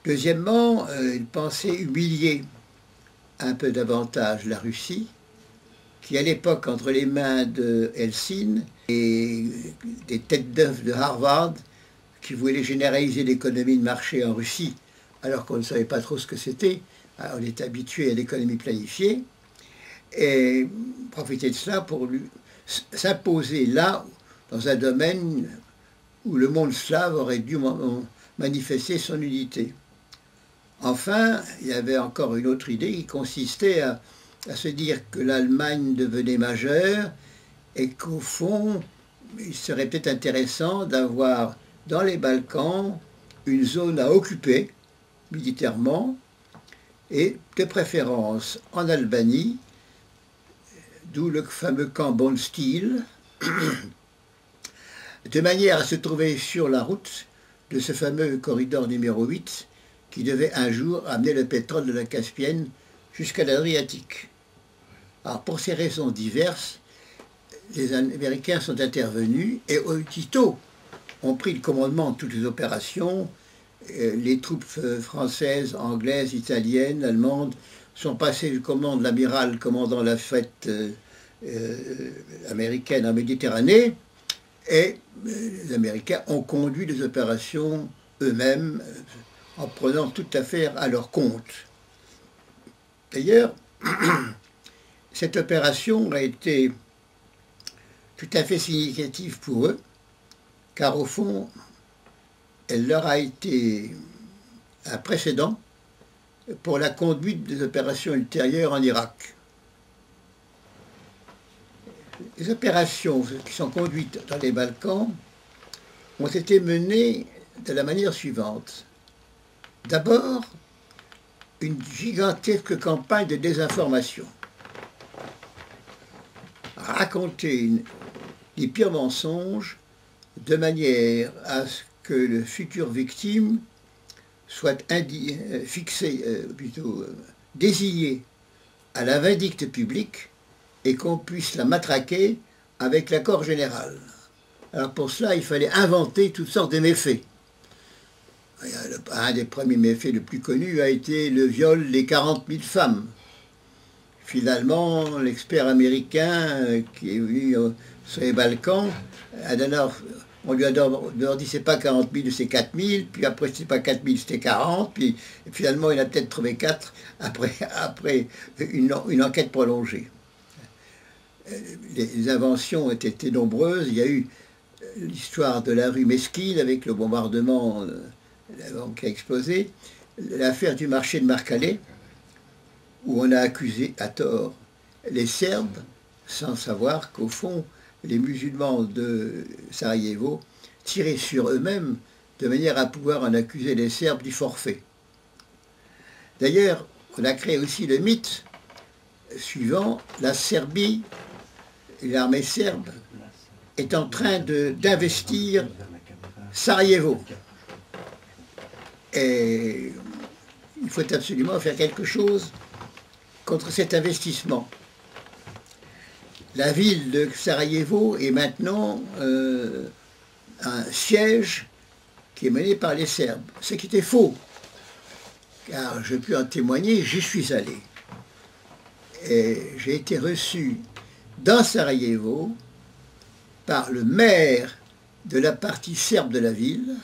Deuxièmement, il pensait humilier un peu davantage la Russie, qui à l'époque, entre les mains de Helsinki et des têtes d'œuvre de Harvard, qui voulaient généraliser l'économie de marché en Russie, alors qu'on ne savait pas trop ce que c'était. On est habitué à l'économie planifiée, et profiter de cela pour s'imposer là, dans un domaine où le monde slave aurait dû manifester son unité. Enfin, il y avait encore une autre idée qui consistait à se dire que l'Allemagne devenait majeure et qu'au fond, il serait peut-être intéressant d'avoir dans les Balkans une zone à occuper militairement et de préférence en Albanie, d'où le fameux camp Bondsteel, de manière à se trouver sur la route de ce fameux corridor numéro 8 qui devait un jour amener le pétrole de la Caspienne jusqu'à l'Adriatique. Alors pour ces raisons diverses, les Américains sont intervenus et aussitôt ont pris le commandement de toutes les opérations. Les troupes françaises, anglaises, italiennes, allemandes sont passées du commandement de l'amiral commandant la flotte américaine en Méditerranée, et les Américains ont conduit les opérations eux-mêmes en prenant toute affaire à leur compte. D'ailleurs, cette opération a été tout à fait significative pour eux, car au fond, elle leur a été un précédent pour la conduite des opérations ultérieures en Irak. Les opérations qui sont conduites dans les Balkans ont été menées de la manière suivante. D'abord, une gigantesque campagne de désinformation. Raconter des pires mensonges de manière à ce que le futur victime soit désigné à la vindicte publique et qu'on puisse la matraquer avec l'accord général. Alors pour cela, il fallait inventer toutes sortes de méfaits. Un des premiers méfaits le plus connu a été le viol des 40 000 femmes. Finalement, l'expert américain qui est venu sur les Balkans, on lui a dit c'est pas 40 000, c'est 4 000, puis après c'est pas 4 000, c'était 40, puis finalement il a peut-être trouvé 4 après une enquête prolongée. Les inventions ont été nombreuses. Il y a eu l'histoire de la rue Mesquine avec le bombardement qui a explosé, l'affaire du marché de Marcalais, où on a accusé à tort les Serbes, sans savoir qu'au fond, les musulmans de Sarajevo tiraient sur eux-mêmes de manière à pouvoir en accuser les Serbes du forfait. D'ailleurs, on a créé aussi le mythe suivant: la Serbie, l'armée serbe, est en train d'investir Sarajevo. Et il faut absolument faire quelque chose contre cet investissement. La ville de Sarajevo est maintenant un siège qui est mené par les Serbes, ce qui était faux, car je peux en témoigner, j'y suis allé. Et j'ai été reçu dans Sarajevo par le maire de la partie serbe de la ville,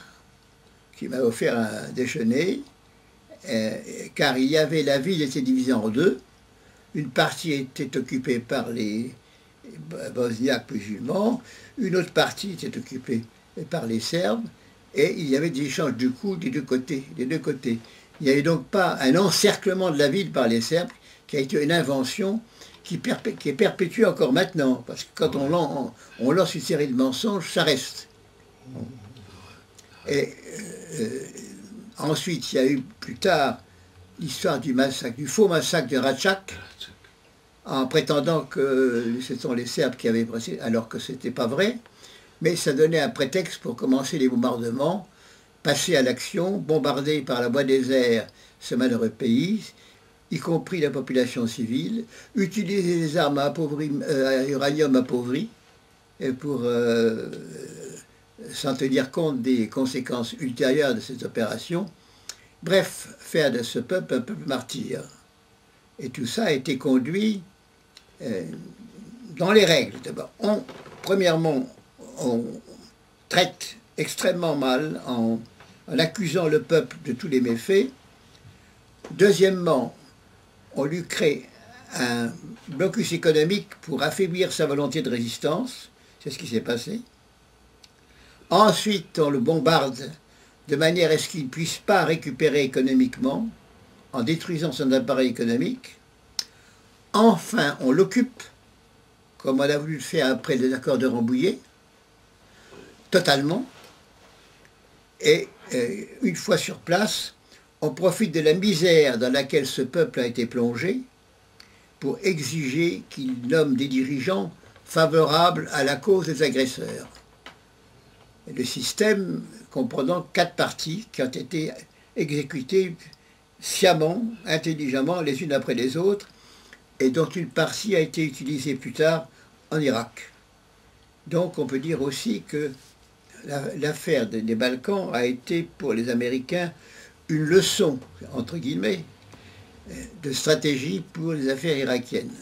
qui m'a offert un déjeuner, car il y avait, la ville était divisée en deux. Une partie était occupée par les bosniaques musulmans, une autre partie était occupée par les Serbes, et il y avait des échanges de coups des deux côtés. Il n'y avait donc pas un encerclement de la ville par les Serbes, qui a été une invention qui est perpétuée encore maintenant, parce que quand on lance une série de mensonges, ça reste. Et ensuite, il y a eu plus tard l'histoire du faux massacre de Račak, en prétendant que ce sont les Serbes qui avaient pressé, alors que ce n'était pas vrai, mais ça donnait un prétexte pour commencer les bombardements, passer à l'action, bombarder par la voie des airs ce malheureux pays, y compris la population civile, utiliser des armes à uranium appauvri, pour sans tenir compte des conséquences ultérieures de cette opération. Bref, faire de ce peuple un peuple martyr. Et tout ça a été conduit dans les règles. D'abord, premièrement, on traite extrêmement mal en accusant le peuple de tous les méfaits. Deuxièmement, on lui crée un blocus économique pour affaiblir sa volonté de résistance. C'est ce qui s'est passé. Ensuite, on le bombarde de manière à ce qu'il ne puisse pas récupérer économiquement en détruisant son appareil économique. Enfin, on l'occupe, comme on a voulu le faire après les accords de Rambouillet, totalement. Et une fois sur place, on profite de la misère dans laquelle ce peuple a été plongé pour exiger qu'il nomme des dirigeants favorables à la cause des agresseurs. Et le système comprenant 4 parties qui ont été exécutées sciemment, intelligemment, les unes après les autres, et dont une partie a été utilisée plus tard en Irak. Donc on peut dire aussi que l'affaire des Balkans a été pour les Américains une leçon, entre guillemets, de stratégie pour les affaires irakiennes.